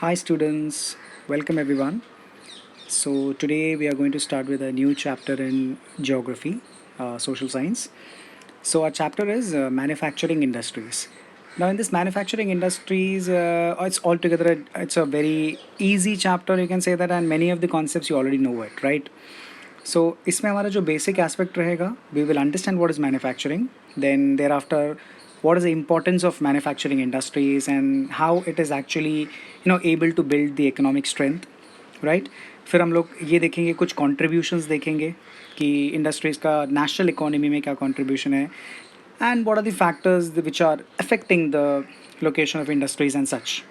Hi students, welcome everyone. So today we are going to start with a new chapter in geography, social science. So our chapter is manufacturing industries. Now in this manufacturing industries, it's altogether it's a very easy chapter you can say that, and many of the concepts you already know it, right? So इसमें हमारा जो basic aspect रहेगा, we will understand what is manufacturing. Then thereafter, what is the importance of manufacturing industries and how it is actually able to build the economic strength, right? फिर हम लोग ये देखेंगे, कुछ contributions देखेंगे कि industries का national economy में क्या contribution है, and what are the factors which are affecting the location of industries and such.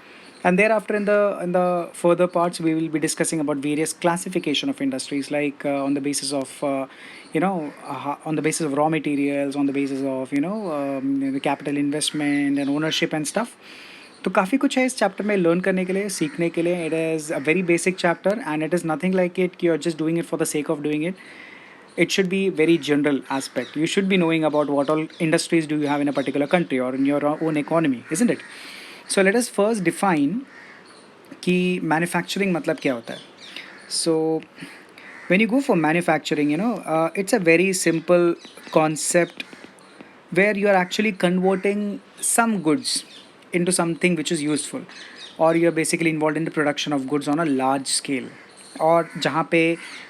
And thereafter, in the further parts, we will be discussing about various classification of industries, like on the basis of on the basis of raw materials, on the basis of the capital investment and ownership and stuff. तो काफ़ी कुछ है इस chapter में learn करने के लिए, सीखने के लिए. It is a very basic chapter and it is nothing like it कि you are just doing it for the sake of doing it. It should be very general aspect. You should be knowing about what all industries do you have in a particular country or in your own economy, isn't it? So let us first define कि manufacturing मतलब क्या होता है. सो when you go for manufacturing, it's a very simple concept where you are actually converting some goods into something which is useful, or you're basically involved in the production of goods on a large scale. और जहाँ पे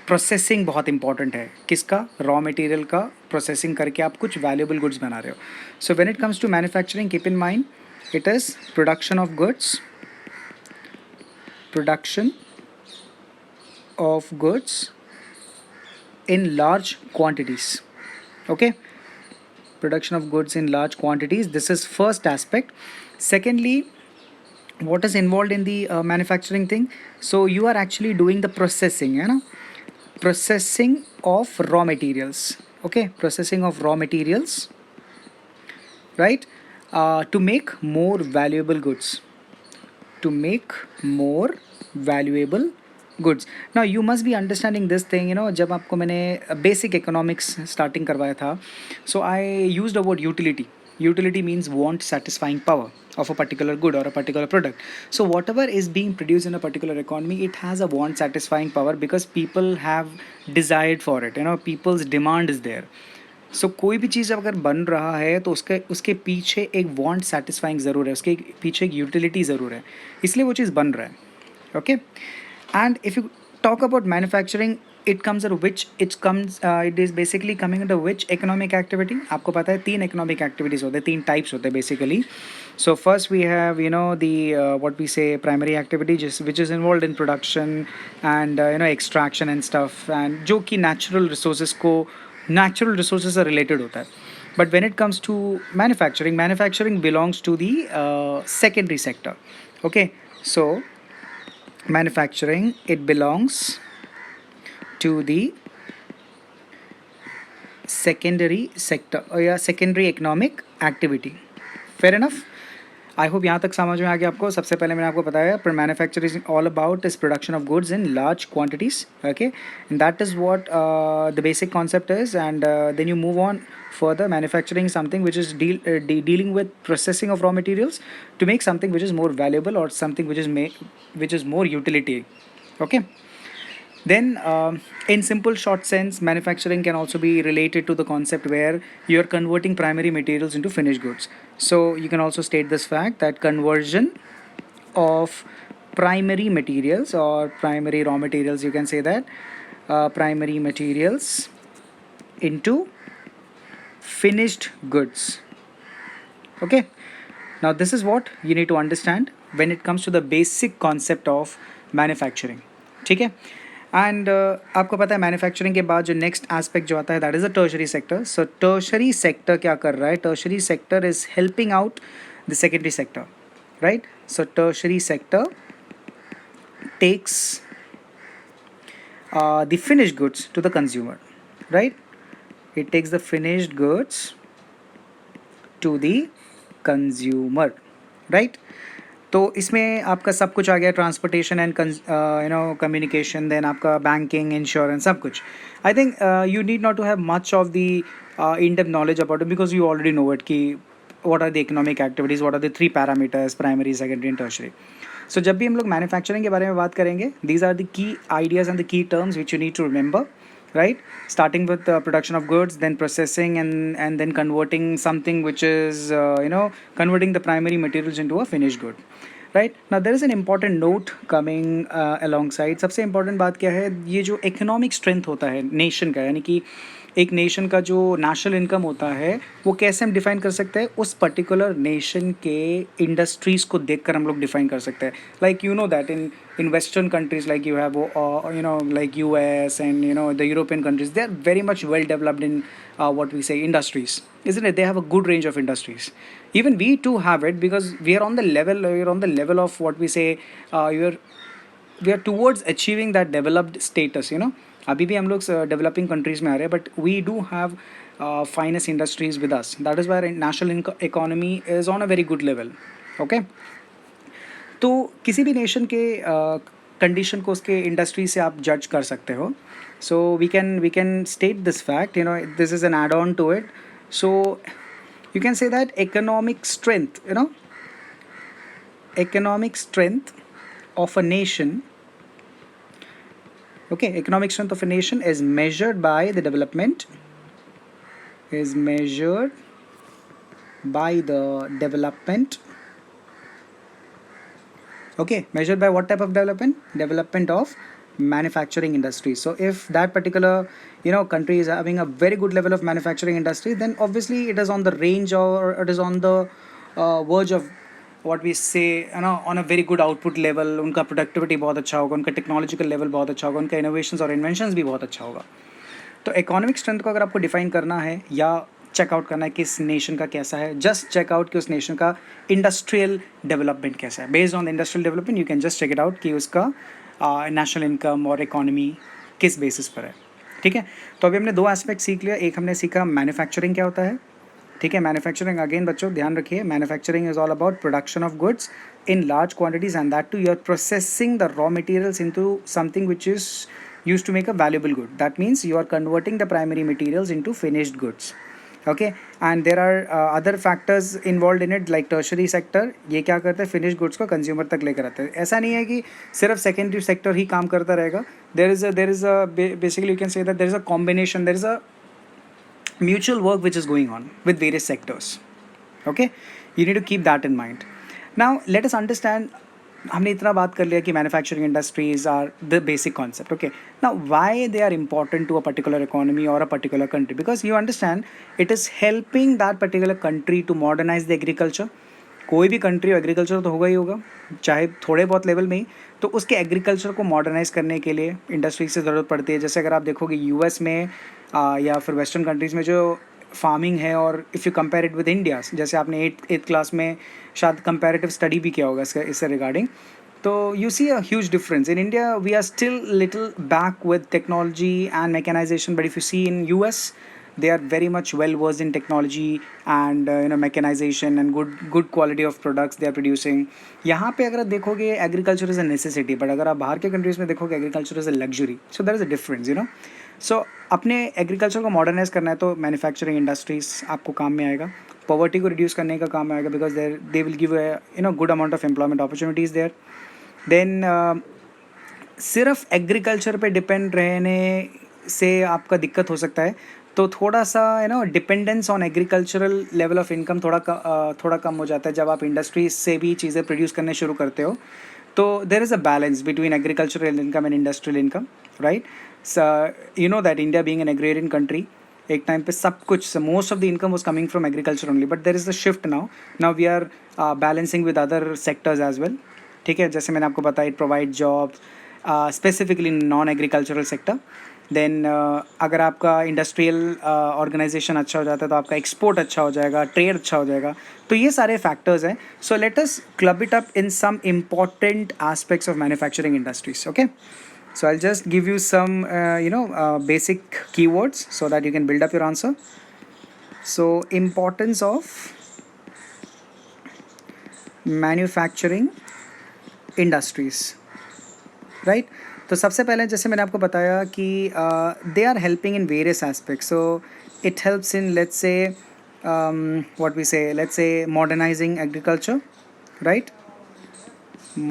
processing बहुत important है, किसका, raw material का processing करके आप कुछ वैल्यूएबल गुड्स बना रहे हो. So when it comes to manufacturing, keep in mind it is production of goods in large quantities. Okay, production of goods in large quantities, this is first aspect. Secondly, what is involved in the manufacturing thing? So you are actually doing the processing, processing of raw materials. Okay, processing of raw materials, right? To make more valuable goods, to make more valuable goods. Now you must be understanding this thing, जब आपको मैंने basic economics starting करवाया था, so I used the word utility. Utility means want satisfying power of a particular good or a particular product. So whatever is being produced in a particular economy, it has a want satisfying power because people have desired for it, people's demand is there. सो कोई भी चीज़ अगर बन रहा है तो उसके उसके पीछे एक वांट सेटिस्फाइंग ज़रूर है, उसके पीछे एक यूटिलिटी ज़रूर है, इसलिए वो चीज़ बन रहा है. Okay, and if you talk about manufacturing, it comes under which it is basically coming under which economic activity. आपको पता है तीन इकोनॉमिक एक्टिविटीज़ होते हैं, तीन टाइप्स होते हैं basically. So first we have the what we say primary activity, जिस which is involve in production and extraction and stuff, and जो कि नेचुरल रिसोर्सेज से रिलेटेड होता है. But when it comes to manufacturing, manufacturing belongs to the secondary sector. Okay, so manufacturing, it belongs to the secondary sector or yeah, secondary economic activity. Fair enough. I hope यहाँ तक समझ में आ गया आपको. सबसे पहले मैंने आपको बताया manufacture is all about is production of goods in large quantities. Okay, and that is what the basic concept is. And then you move on further. Manufacturing something which is dealing with processing of raw materials to make something which is more valuable or something which is more utility. Okay, then, in simple short sense, manufacturing can also be related to the concept where you are converting primary materials into finished goods. So you can also state this fact that conversion of primary materials or primary raw materials, you can say that, primary materials into finished goods. Okay, now this is what you need to understand when it comes to the basic concept of manufacturing. ठीक है. And आपको पता है manufacturing के बाद जो next aspect जो आता है, that is a tertiary sector. So tertiary sector क्या कर रहा है? Tertiary sector is helping out the secondary sector, right? So tertiary sector takes the finished goods to the consumer, right? It takes the finished goods to the consumer, right? तो इसमें आपका सब कुछ आ गया, ट्रांसपोर्टेशन एंड कम्युनिकेशन, देन आपका banking, insurance, सब कुछ. I think you need not to have much of the in depth knowledge about it because you already know it कि what are the economic activities, what are the three parameters, primary, secondary and tertiary. So जब भी हम लोग manufacturing के बारे में बात करेंगे, these are the key ideas and the key terms which you need to remember, right? Starting with production of goods, then processing, and then converting something which is converting the primary materials into a finished good, right? Now there is an important note coming alongside. सबसे important बात क्या है, ये जो economic strength होता है nation का, यानी कि एक नेशन का जो नेशनल इनकम होता है वो कैसे हम डिफाइन कर सकते हैं, उस पर्टिकुलर नेशन के इंडस्ट्रीज़ को देखकर हम लोग डिफाइन कर सकते हैं. Like you know that in western countries, like you have like US and the European countries, they are very much well developed in what we say industries, isn't it? They have a good range of industries. Even we too have it, because we are on the level of what we say, we are towards achieving that developed status. अभी भी हम लोग developing countries में आ रहे हैं, but we do have finest industries with us. That is why national economy is on a very good level. Okay, तो किसी भी नेशन के कंडीशन को उसके इंडस्ट्री से आप जज कर सकते हो. So we can state this fact, this is an add on to it. So you can say that economic strength of a nation, okay, economic strength of a nation is measured by the development, okay, measured by what type of development of manufacturing industry. So if that particular country is having a very good level of manufacturing industry, then obviously it is on the range, or it is on the verge of what we say on a very good output level. उनका productivity बहुत अच्छा होगा, उनका technological level बहुत अच्छा होगा, उनका innovations और inventions भी बहुत अच्छा होगा. तो economic strength को अगर आपको define करना है या चेकआउट करना है किस नेशन का कैसा है, जस्ट चेकआउट कि उस नेशन का इंडस्ट्रियल डेवलपमेंट कैसा है. Based on the industrial development you can just check it out कि उसका नेशनल इनकम और इकोनॉमी किस बेसिस पर है. ठीक है, तो अभी हमने दो एस्पेक्ट सीख लिया. एक हमने सीखा मैन्युफैक्चरिंग क्या होता है. ठीक है, मैन्युफैक्चरिंग अगेन बच्चों ध्यान रखिए, manufacturing is all about production of goods in large quantities, and that too you are processing the raw materials into something which is used to make a valuable good. That means you are converting the primary materials into finished goods. Okay, and there are other factors involved in it, like tertiary sector. ये क्या करते हैं, finish goods को consumer तक लेकर आते हैं. ऐसा नहीं है कि सिर्फ सेकेंडरी सेक्टर ही काम करता रहेगा. there is a basically you can say that there is a combination, there is a mutual work which is going on with various sectors. Okay, you need to keep that in mind. Now let us understand, हमने इतना बात कर लिया कि manufacturing industries are the basic concept. Okay, now why they are important to a particular economy और a particular country, because you understand it is helping that particular country to modernize the agriculture. कोई भी country हो, agriculture तो होगा ही होगा, चाहे थोड़े बहुत लेवल में ही. तो उसके एग्रीकल्चर को मॉडर्नाइज करने के लिए इंडस्ट्री से ज़रूरत पड़ती है. जैसे अगर आप देखोगे यूएस में या फिर वेस्टर्न कंट्रीज़ में जो फार्मिंग है, और if you compare it with India, जैसे आपने एट्थ क्लास में शायद कंपेरेटिव स्टडी भी किया होगा इससे रिगार्डिंग, तो you see a huge difference. In India, we are still little back with technology and mechanization, but if you see in US, they are very much well versed in technology and mechanization and good quality of products they are producing. यहाँ पे अगर आप देखोगे agriculture is a necessity, but अगर आप बाहर के countries में देखोगे agriculture is a luxury. So there is a difference, So अपने agriculture को modernize करना है तो manufacturing industries आपको काम में आएगा. Poverty को reduce करने का काम आएगा, because they will give a good amount of employment opportunities there. Then सिर्फ एग्रीकल्चर पे डिपेंड रहने से आपका दिक्कत हो सकता है. तो थोड़ा सा dependence on agricultural level of income थोड़ा कम हो जाता है जब आप इंडस्ट्री से भी चीज़ें प्रोड्यूस करने शुरू करते हो. तो there is a balance between agricultural income and industrial income, right. You know that India being an agrarian country, एक टाइम पे सब कुछ most of the income was coming from agriculture only, but there is the shift now we are balancing with other sectors as well. ठीक है, जैसे मैंने आपको बताया, it provide jobs specifically non agricultural sector. Then अगर आपका industrial organisation अच्छा हो जाता है तो आपका एक्सपोर्ट अच्छा हो जाएगा, ट्रेड अच्छा हो जाएगा. तो ये सारे फैक्टर्स हैं. So let us club it up in some important aspects of manufacturing industries. Okay, so I'll just give you some basic keywords so that you can build up your answer. So importance of manufacturing industries, right. तो सबसे पहले जैसे मैंने आपको बताया कि they are helping in various aspects. So it helps in, let's say what we say, let's say modernizing agriculture, right?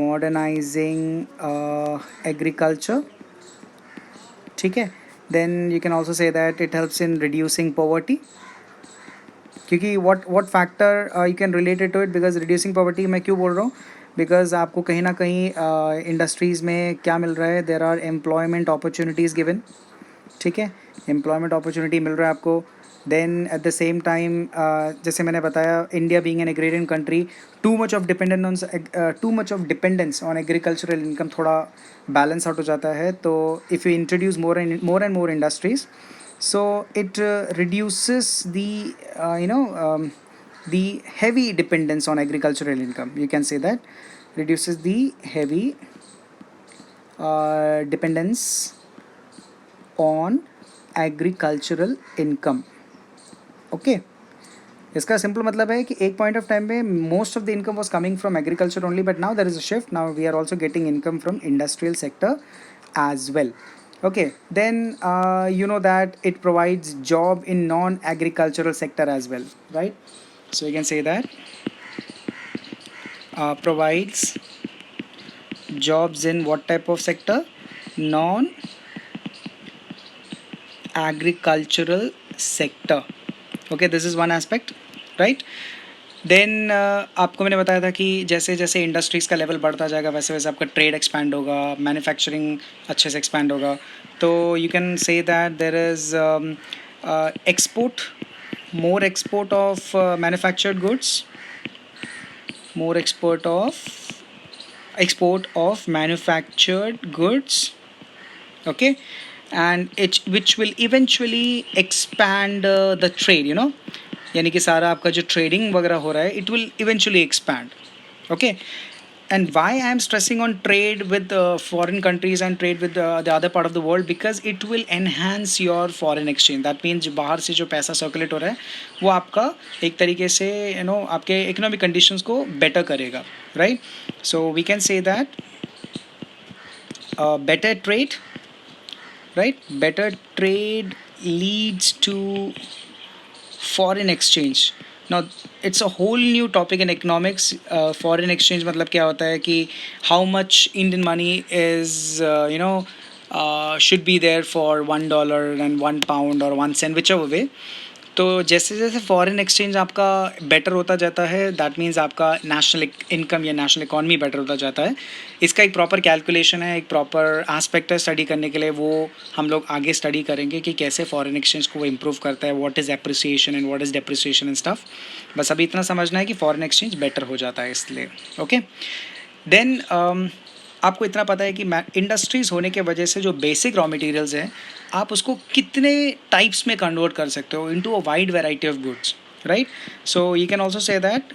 Modernizing agriculture, ठीक है. Then you can also say that it helps in reducing poverty, क्योंकि what factor you can relate it to it, because reducing poverty मैं क्यों बोल रहा हूँ, because आपको कहीं ना कहीं इंडस्ट्रीज़ में क्या मिल रहा है, there are employment opportunities given, ठीक है, एम्प्लॉयमेंट अपॉर्चुनिटी मिल रहा है आपको. Then at the same time जैसे मैंने बताया, India being an agrarian country, too much of dependence on agricultural income थोड़ा बैलेंस आउट हो जाता है. तो if you introduce more and more industries, so it reduces the heavy dependence on agricultural income. You can say that reduces the heavy dependence on agricultural income. Okay, इसका simple मतलब है कि एक point of time में most of the income was coming from agriculture only, but now there is a shift. Now we are also getting income from industrial sector as well. Okay, then you know that it provides job in non-agricultural sector as well, right? So you can say that provides jobs in what type of sector? Non-agricultural sector. Okay, this is one aspect, right? Then आपको मैंने बताया था कि जैसे जैसे industries का level बढ़ता जाएगा वैसे वैसे आपका ट्रेड एक्सपैंड होगा, मैन्युफैक्चरिंग अच्छे से एक्सपैंड होगा. तो you can say that there is export, more export of manufactured goods, more export of manufactured goods, okay, and which will eventually expand the trade, you know, यानी कि सारा आपका जो ट्रेडिंग वगैरह हो रहा है, it will eventually expand. Okay, and why I am stressing on trade with foreign countries and trade with the other part of the world, because it will enhance your foreign exchange. That means बाहर से जो पैसा circulate हो रहा है वो आपका एक तरीके से आपके इकोनॉमिक कंडीशंस को बेटर करेगा, right? So we can say that better trade, right? Better trade leads to foreign exchange. Now it's a whole new topic in economics. Foreign exchange मतलब क्या होता है कि how much Indian money is should be there for $1 and £1 or 1 cent, whichever way. तो जैसे जैसे foreign exchange आपका better होता जाता है, दैट मीन्स आपका नेशनल इनकम या नेशनल इकॉनमी बेटर होता जाता है. इसका एक प्रॉपर कैलकुलेशन है, एक प्रॉपर एस्पेक्ट है स्टडी करने के लिए, वो हम लोग आगे स्टडी करेंगे कि कैसे फॉरेन एक्सचेंज को वो इम्प्रूव करता है, what is appreciation and what is depreciation and stuff. बस अभी इतना समझना है कि फॉरेन एक्सचेंज बेटर हो जाता है इसलिए. ओके, देन आपको इतना पता है कि इंडस्ट्रीज़ होने के वजह से जो बेसिक रॉ मटेरियल्स हैं आप उसको कितने टाइप्स में कन्वर्ट कर सकते हो into a wide variety of goods, right? So you can also say that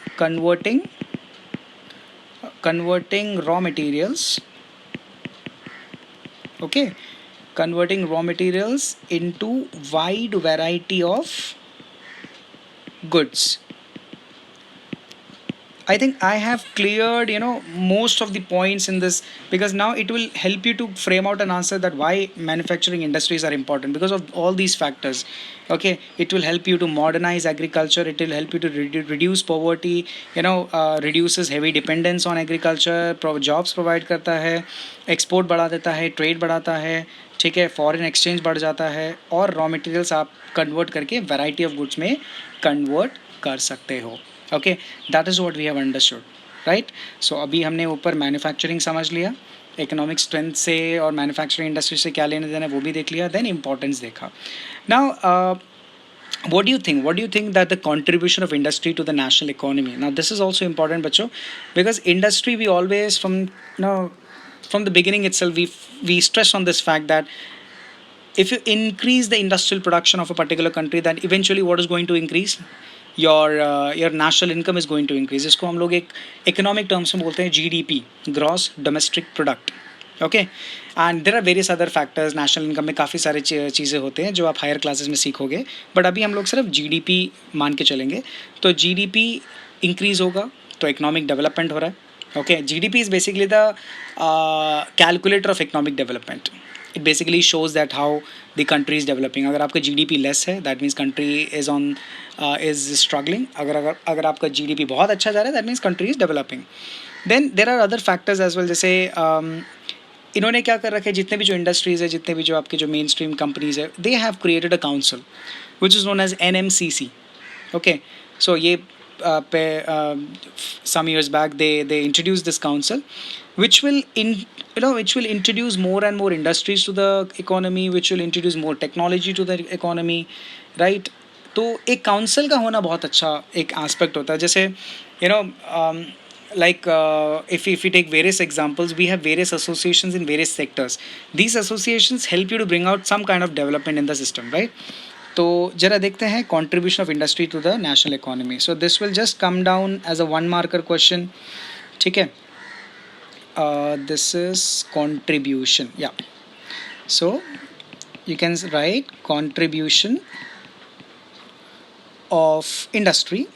converting raw materials, okay, converting raw materials into wide variety of goods. I think I have cleared most of the points in this, because now it will help you to frame out an answer that why manufacturing industries are important, because of all these factors. Okay, it will help you to modernize agriculture, it will help you to reduce poverty, reduces heavy dependence on agriculture, jobs provide करता है, export बढ़ा देता है, trade बढ़ाता है, ठीक है, foreign exchange बढ़ जाता है, और रॉ मटेरियल्स आप कन्वर्ट करके वैरायटी ऑफ गुड्स में कन्वर्ट कर सकते हो. Okay, that is what we have understood, right? So अभी हमने ऊपर मैन्युफैक्चरिंग समझ लिया, इकोनॉमिक स्ट्रेंथ से और मैन्युफैक्चरिंग इंडस्ट्री से क्या लेने देना वो भी देख लिया, देन इंपॉर्टेंस देखा. Now what do you think that the contribution of industry to the national economy? Now this is also important, bachcho, because industry, we always from the beginning itself we stress on this fact that if you increase the industrial production of a particular country, then eventually what is going to increase? your national income is going to increase. इसको हम लोग एक economic terms में बोलते हैं GDP, gross domestic product. Okay, and there are various other factors. National income में काफ़ी सारे चीज़ें होते हैं जो आप हायर क्लासेस में सीखोगे, बट अभी हम लोग सिर्फ GDP मान के चलेंगे. तो GDP इंक्रीज़ होगा तो इकोनॉमिक डेवलपमेंट हो रहा है. Okay, GDP is basically the calculator of economic development. it basically shows that how the country is developing. अगर आपका GDP less है, that means country is struggling. अगर आपका GDP बहुत अच्छा जा रहा है, that means country is developing. Then there are other factors as well, जैसे इन्होंने क्या कर रखा है, जितने भी जो इंडस्ट्रीज़ है, जितने भी जो आपके जो मेन स्ट्रीम कंपनीज है, they have created a council which is known as NMCC. Okay, so ये some years back they introduced this council which will which will introduce more and more industries to the economy, which will introduce more technology to the economy, right? तो एक council का होना बहुत अच्छा एक aspect होता है. जैसे like if we take various examples, we have various associations in various sectors. These associations help you to bring out some kind of development in the system, right? तो जरा देखते हैं contribution of industry to the national economy. So this will just come down as a one marker question. ठीक है, this is contribution. Yeah, so you can write contribution of industry.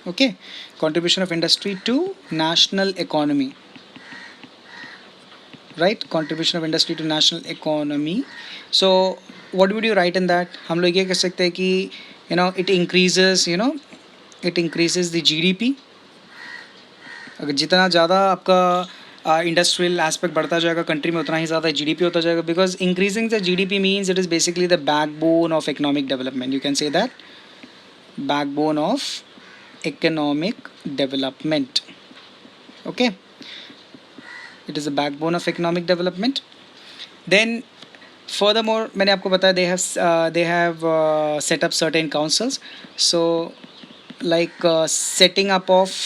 Okay, contribution of industry to national economy, right? Contribution of industry to national economy. So what would you write in that? हम लोग ये कह सकते हैं कि it increases the GDP. अगर जितना ज़्यादा आपका इंडस्ट्रियल एस्पेक्ट बढ़ता जाएगा कंट्री में, उतना ही ज़्यादा GDP होता जाएगा, because increasing the GDP means it is basically the backbone of economic development. You can say that backbone of economic development. Okay, it is the backbone of economic development. Then furthermore, मैंने आपको बताया they have set up certain councils. So like setting up of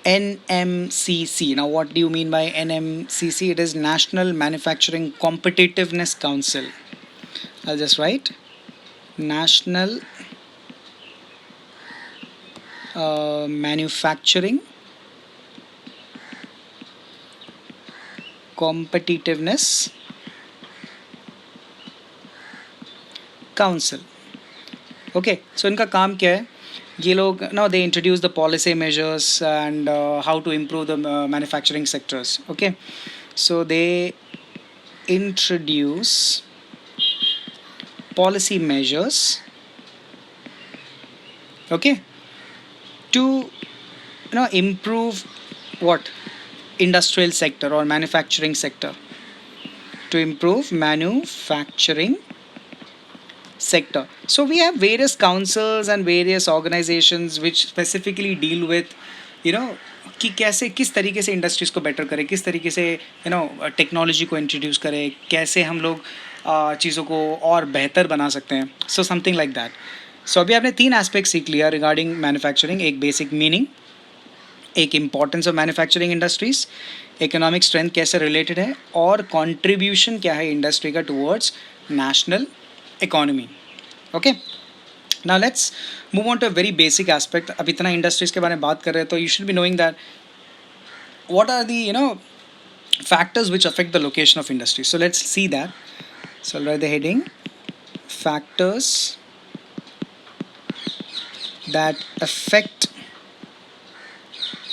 NMCC. Now what do you mean by NMCC? It is National Manufacturing Competitiveness Council. I'll just write National Manufacturing Competitiveness Council. Okay, so इनका काम क्या है? ये लोग now they introduce the policy measures and how to improve the manufacturing sectors. Okay, so they introduce policy measures, okay, to improve what? Industrial sector or manufacturing sector, to improve manufacturing sector. So we have various councils and various organizations which specifically deal with कि कैसे किस तरीके से industries को better करें, किस तरीके से टेक्नोलॉजी को इंट्रोड्यूस करें, कैसे हम लोग चीज़ों को और बेहतर बना सकते हैं. So something like that. So अभी आपने 3 एस्पेक्ट सीख लिया रिगार्डिंग मैन्युफैक्चरिंग. एक बेसिक मीनिंग, एक importance of manufacturing industries, economic strength कैसे रिलेटेड है, और कॉन्ट्रीब्यूशन क्या है इंडस्ट्री का towards national economy. Okay, now let's move on to a very basic aspect. अब इतना इंडस्ट्रीज़ के बारे में बात कर रहे हैं तो you should be knowing that what are the factors which affect the location of industry. So let's see that. So I'll write the heading factors that affect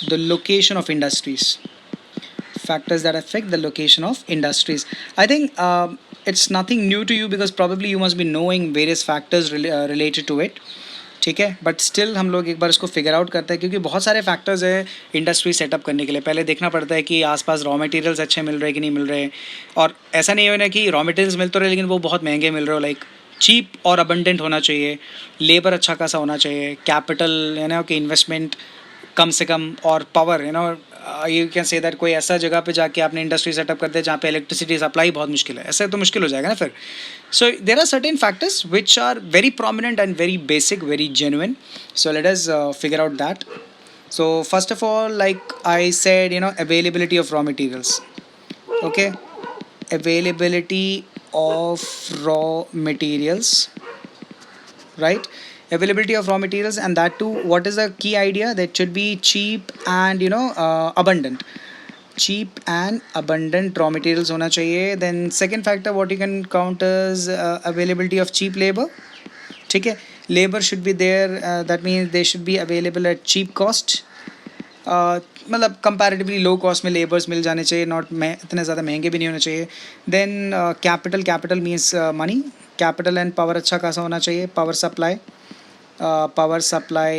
the location of industries. Factors that affect the location of industries. I think it's nothing new to you because probably you must be knowing various factors related to it. ठीक है, but still हम लोग एक बार इसको figure out करते हैं क्योंकि बहुत सारे फैक्टर्स है इंडस्ट्री सेटअप करने के लिए. पहले देखना पड़ता है कि आसपास रॉ मटेरियल्स अच्छे मिल रहे कि नहीं मिल रहे, और ऐसा नहीं होना कि रॉ मटेरियल्स मिल तो रहे लेकिन वो बहुत महंगे मिल रहे हो. लाइक चीप और अबंडेंट होना चाहिए, लेबर अच्छा खासा होना चाहिए, कैपिटल कि इन्वेस्टमेंट कम से कम, और power you can say that कोई ऐसा जगह पे जाके आपने इंडस्ट्री सेटअप कर दे जहाँ पे इलेक्ट्रिसिटी सप्लाई बहुत मुश्किल है, ऐसे तो मुश्किल हो जाएगा ना फिर. So there are certain factors which are very prominent and very basic, very genuine. So let us figure out that. So first of all, like I said availability of raw materials. Okay, availability of raw materials, right? Availability of raw materials, and that too, what is the key idea? That should be cheap and abundant. Cheap and abundant raw materials hona chahiye. Then second factor what you can count is availability of cheap labor. ठीक है, labor should be there, that means they should be available at cheap cost. मतलब comparatively low cost में labours मिल जाने चाहिए, not इतने ज़्यादा महंगे भी नहीं होने चाहिए. Then capital means money, capital and power अच्छा खासा होना चाहिए. Power supply,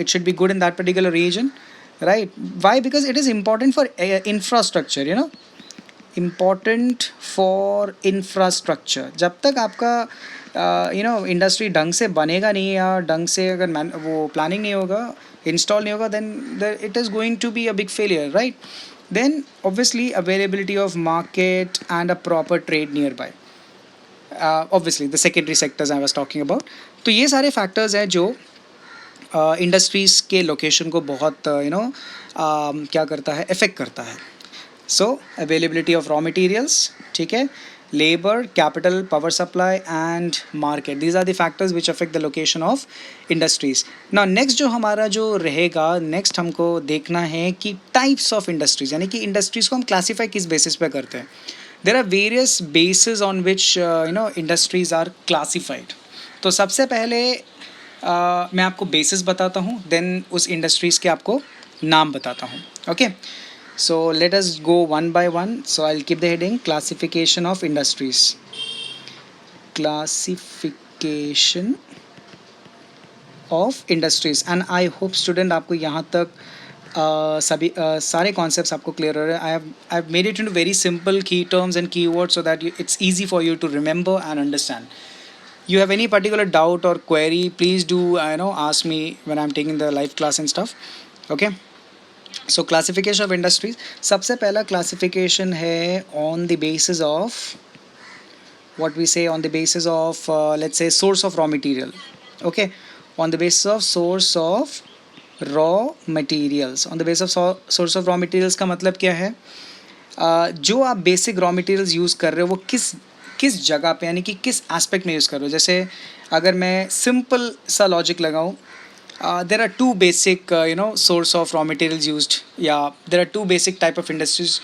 it should be good in that particular region, right? Why? Because it is important for infrastructure, important for infrastructure. जब तक आपका इंडस्ट्री ढंग से बनेगा नहीं या ढंग से अगर वो प्लानिंग नहीं होगा, इंस्टॉल नहीं होगा, then it is going to be a big failure, right? Then obviously availability of market and a proper trade nearby. Obviously the secondary sectors I was talking about. तो ये सारे फैक्टर्स हैं जो industries के location को बहुत क्या करता है, इफ़ेक्ट करता है. So availability of raw materials, ठीक है, labour, capital, power supply and market, these are the factors which affect the location of industries. Now next जो हमारा जो रहेगा, नेक्स्ट हमको देखना है कि टाइप्स ऑफ इंडस्ट्रीज़, यानी कि इंडस्ट्रीज़ को हम क्लासीफाई किस बेसिस पे करते हैं. There are various basis on which industries are classified. तो सबसे पहले मैं आपको बेसिस बताता हूँ, देन उस इंडस्ट्रीज़ के आपको नाम बताता हूँ. Okay, so let us go one by one. So I'll keep the heading classification of industries. Classification of industries. And I hope student आपको यहाँ तक सभी सारे concepts आपको clear हो रहे हैं. I have made it into very simple key terms and keywords so that it's easy for you to remember and understand. You have any particular doubt or query, please do ask me when I'm taking the live class and stuff. Okay. So classification of industries. सबसे पहला classification है on the basis of what we say, on the basis of let's say source of raw material. Okay, on the basis of source of raw materials. On the basis of source of raw materials का मतलब क्या है? जो आप basic raw materials use कर रहे हो वो किस जगह पे, यानी कि किस aspect में use कर रहे हो. जैसे अगर मैं simple सा logic लगाऊँ, there are two basic source of raw materials used. Yeah, there are two basic type of industries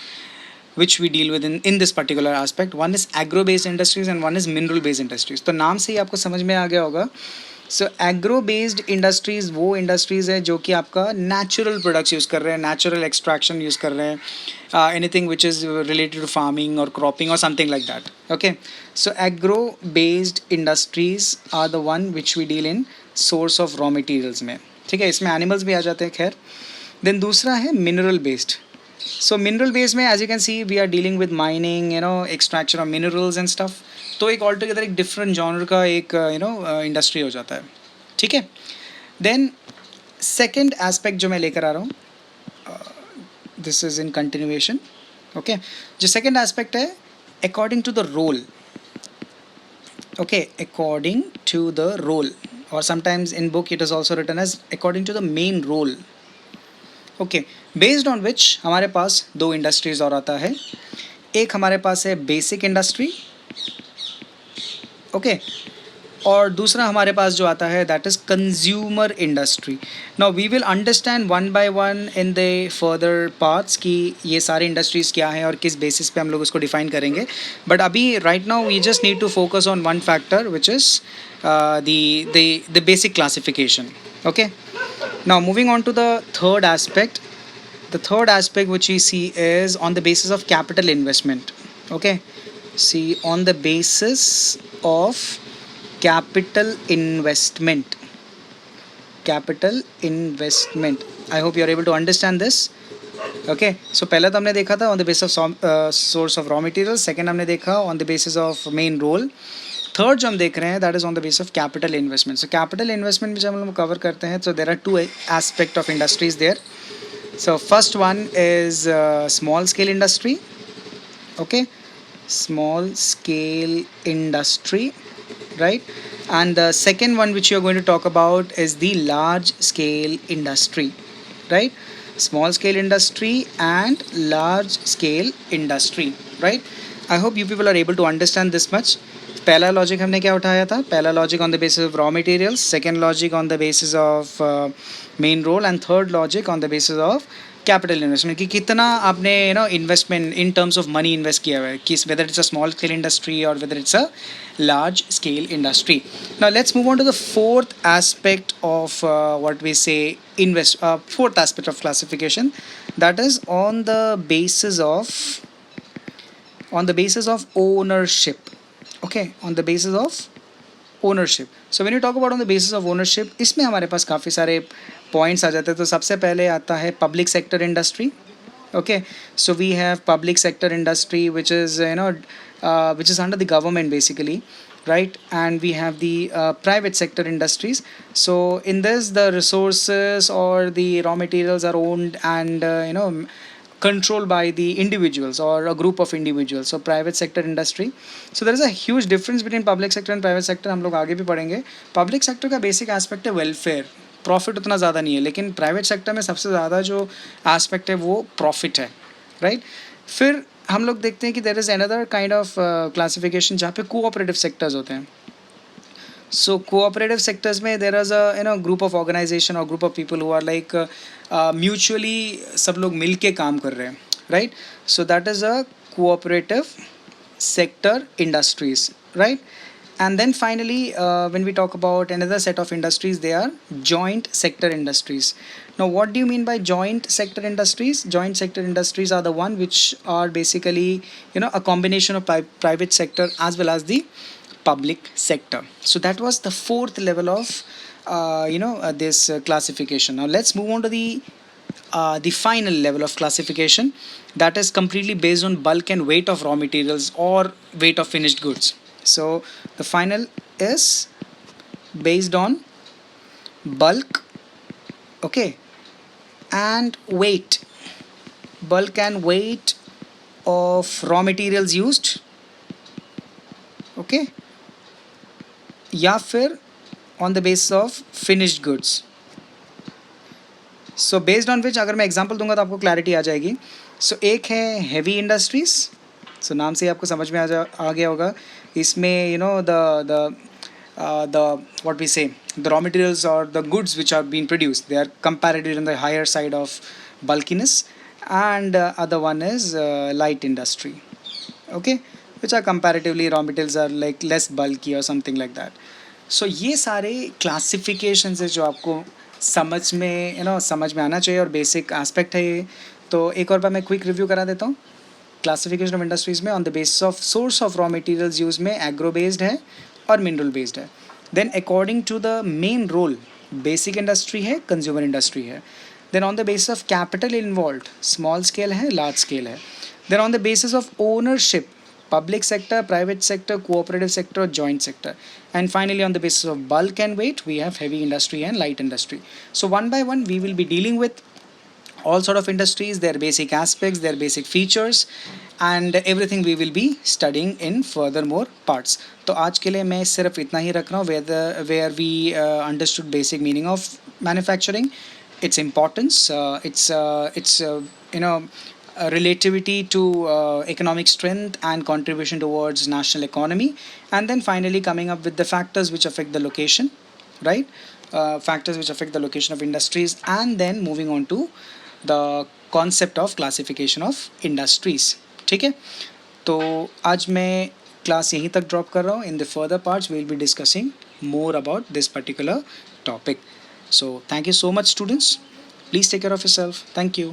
which we deal with in this particular aspect. One is agro based industries and one is mineral based industries. तो नाम से ही आपको समझ में आ गया होगा. So agro based industries वो industries है जो कि आपका natural products use कर रहे हैं, natural extraction use कर रहे हैं, anything which is related to farming or cropping or something like that. Okay, so agro based industries are the one which we deal in source of raw materials में. ठीक है, इसमें animals भी आ जाते हैं खैर. Then दूसरा है mineral based. So mineral based में as you can see we are dealing with mining, extraction of minerals and stuff. तो एक ऑल टुगेदर एक डिफरेंट जॉनर का एक इंडस्ट्री हो जाता है. ठीक है. देन सेकेंड एस्पेक्ट जो मैं लेकर आ रहा हूँ, this is in continuation. Okay, जो सेकेंड एस्पेक्ट है according to the role. Okay, according to the role, और sometimes in book it is also written as according to the main role. Okay, based on which हमारे पास दो industries और आता है. एक हमारे पास है बेसिक इंडस्ट्री, ओके, और दूसरा हमारे पास जो आता है that is consumer industry. Now we will understand one by one in the further parts कि ये सारे इंडस्ट्रीज़ क्या हैं और किस बेसिस पे हम लोग उसको डिफाइन करेंगे. बट अभी right now we just need to focus on one factor which is the basic classification. Okay, now moving on to the third aspect. The third aspect which we see is on the basis of capital investment. Okay, see, on the basis of capital investment. I hope you are able to understand this. Okay, so पहला तो हमने देखा था on the basis of source of raw materials. Second हमने देखा on the basis of main role. Third जो हम देख रहे हैं that is on the basis of capital investment. So capital investment में जब हम लोग कवर करते हैं, तो there are two aspect of industries there. So first one is small scale industry. Okay, small scale industry, right? And the second one which you are going to talk about is the large scale industry, right? Small scale industry and large scale industry, right? I hope you people are able to understand this much. पहला logic हमने क्या उठाया था? पहला logic on the basis of raw materials, second logic on the basis of main role, and third logic on the basis of capital investment कि कितना आपने investment in terms of money invest किया हुआ है, किस whether it's a small scale industry और whether it's a large scale industry. Now let's move on to the fourth aspect of what we say fourth aspect of classification, that is on the basis of ownership. Okay, on the basis of ownership. So when you talk about on the basis of ownership, इसमें हमारे पास काफ़ी सारे points आ जाते हैं. तो सबसे पहले आता है public sector industry. Okay, so we have public sector industry which is which is under the government basically, right? And we have the private sector industries. So in this, the resources or the raw materials are owned and controlled by the individuals or a group of individuals. So private sector industry. So there is a huge difference between public sector and private sector. हम लोग आगे भी पढ़ेंगे. Public sector का basic aspect है welfare. Profit उतना ज़्यादा नहीं है, लेकिन प्राइवेट सेक्टर में सबसे ज़्यादा जो एस्पेक्ट है वो प्रॉफिट है, राइट? फिर हम लोग देखते हैं कि there is another kind of classification जहाँ पे कोऑपरेटिव सेक्टर्स होते हैं. सो कोऑपरेटिव सेक्टर्स में there is a group of organization और group of people who are like mutually सब लोग मिल के काम कर रहे हैं, right? So that is a cooperative sector industries, right? And then finally, when we talk about another set of industries, they are joint sector industries. Now what do you mean by joint sector industries? Joint sector industries are the one which are basically a combination of private sector as well as the public sector. So that was the fourth level of this classification. Now let's move on to the final level of classification, that is completely based on bulk and weight of raw materials or weight of finished goods. So the final is based on bulk, okay, and weight, bulk and weight of raw materials used, okay, या फिर on the basis of finished goods. So based on विच अगर मैं example दूंगा तो आपको clarity आ जाएगी. सो एक है हेवी इंडस्ट्रीज. सो नाम से ही आपको समझ में आ गया होगा. इसमें the what we say, the raw materials or the goods which are being produced, they are comparatively on the higher side of bulkiness. And other one is light industry, okay, which are comparatively raw materials are like less bulky or something like that. So ये सारे classifications है जो आपको समझ में समझ में आना चाहिए और बेसिक एस्पेक्ट है ये. तो एक और बार मैं क्विक रिव्यू करा देता हूँ. क्लासिफिकेशन ऑफ इंडस्ट्रीज में on the basis of source of raw materials use में एग्रो बेस्ड है और मिनरल बेस्ड है. Then according to the main role basic industry है, कंज्यूमर इंडस्ट्री है. Then on the basis of capital involve small scale है, large scale है. Then on the basis of ownership public sector, private sector, cooperative sector, joint sector. And finally, on the basis of bulk and weight, we have heavy industry and light industry. So one by one, we will be dealing with all sort of industries, their basic aspects, their basic features, and everything we will be studying in furthermore parts. तो आज के लिए मैं सिर्फ इतना ही रख रहा हूँ. Where we understood basic meaning of manufacturing, its importance, its relativity to economic strength and contribution towards national economy, and then finally coming up with the factors which affect the location, right? Factors which affect the location of industries, and then moving on to the concept of classification of industries. ठीक है, तो आज मैं class यहीं तक drop कर रहा हूँ. In the further parts we will be discussing more about this particular topic. So thank you so much students. Please take care of yourself. Thank you.